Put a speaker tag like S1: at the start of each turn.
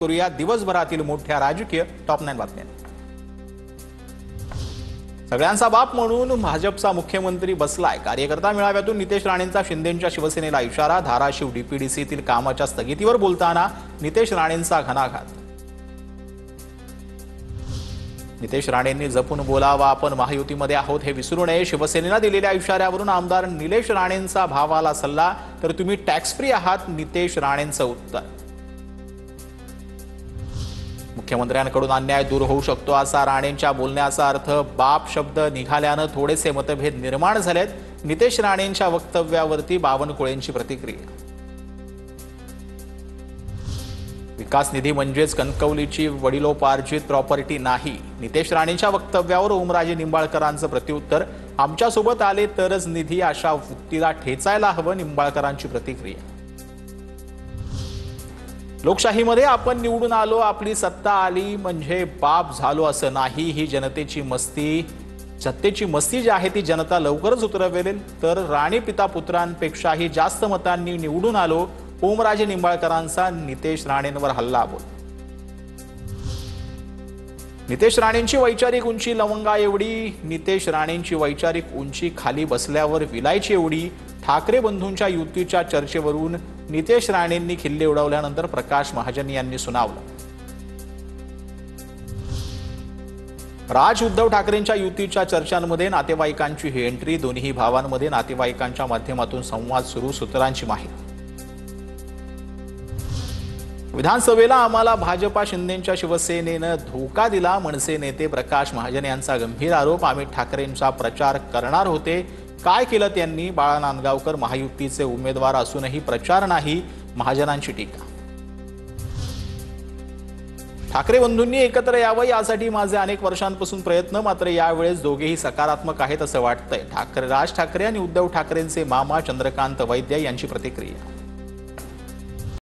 S1: करूया दिवसभरातील मोठ्या राजकीय टॉप 9 बातम्या। सगळ्यांचा बाप म्हणून भाजपचा मुख्यमंत्री बसलाय। कार्यकर्ता मेळाव्यातून नितेश राणेंचा शिंदेंच्या शिवसेनेला इशारा। धाराशिव डीपीडीसीतील कामाच्या स्थगितीवर बोलताना नितेश राणेंचा घणाघात। नितेश राणेंनी जपून बोलावा, आपण महायुतीमध्ये आहोत हे विसरू नये। शिवसेनेला दिलेल्या इशाऱ्यावरून आमदार निलेश राणेंचा भावाला सल्ला, तर तुम्ही टॅक्स फ्री आहात, नितेश राणेंचं उत्तर। मुख्यमंत्र्यांकडून अन्याय दूर होऊ शकतो असा राणेंच्या बोलण्याचा अर्थ। बाप शब्द निघाल्यानं थोडेसे मतभेद निर्माण झालेत। नितेश राणेंच्या वक्तव्यावरती बावनकुळेंची प्रतिक्रिया। विकास निधी म्हणजेच कणकवलीची वडिलोपार्जित प्रॉपर्टी नाही। नितेश राणेंच्या वक्तव्यावर ओमराजे निंबाळकरांचं प्रत्युत्तर। आमच्यासोबत आले तरच निधी अशा वृत्तीला ठेचायला हवं, निंबाळकरांची प्रतिक्रिया। लोकशाहीमध्ये आपण निवडून आलो, आपली सत्ता आली म्हणजे बाप झालो असं नाही। ही जनतेची मस्ती, सत्तेची मस्ती जी आहे ती जनता लवकरच उतरवेल। तर राणे पिता पुत्रांपेक्षाही जास्त मतांनी निवडून आलो। ओमराजे निंबाळकरांचा नितेश राणेंवर हल्लाबोल। नितेश राणेंची वैचारिक उंची लवंगा एवढी, नितेश राणेंची वैचारिक उंची खाली बसल्यावर विलायची एवढी। ठाकरे बंधूंच्या युतीच्या चर्चेवरून नितेश राणेंनी खिल्ली उडवल्यानंतर प्रकाश महाजन यांनी सुनावलं। राज उद्धव ठाकरेंच्या युतीच्या चर्चांमध्ये नातेवाईकांची ही एंट्री। दोन्ही भावांमध्ये नातेवाईकांच्या माध्यमातून संवाद सुरू, सूत्रांची माहिती। विधानसभेला आम्हाला भाजपा शिंदेंच्या शिवसेनेनं धोका दिला, मनसे नेते प्रकाश महाजन यांचा गंभीर आरोप। अमित ठाकरेंचा प्रचार करणार होते, काय केलं त्यांनी? बाळा नांदगावकर महायुतीचे उमेदवार असूनही प्रचार नाही, महाजनांची टीका। ठाकरे बंधूंनी एकत्र यावं यासाठी माझे अनेक वर्षांपासून प्रयत्न, मात्र यावेळेस दोघेही सकारात्मक आहेत असं वाटतंय। राज ठाकरे आणि उद्धव ठाकरेंचे मामा चंद्रकांत वैद्य यांची प्रतिक्रिया।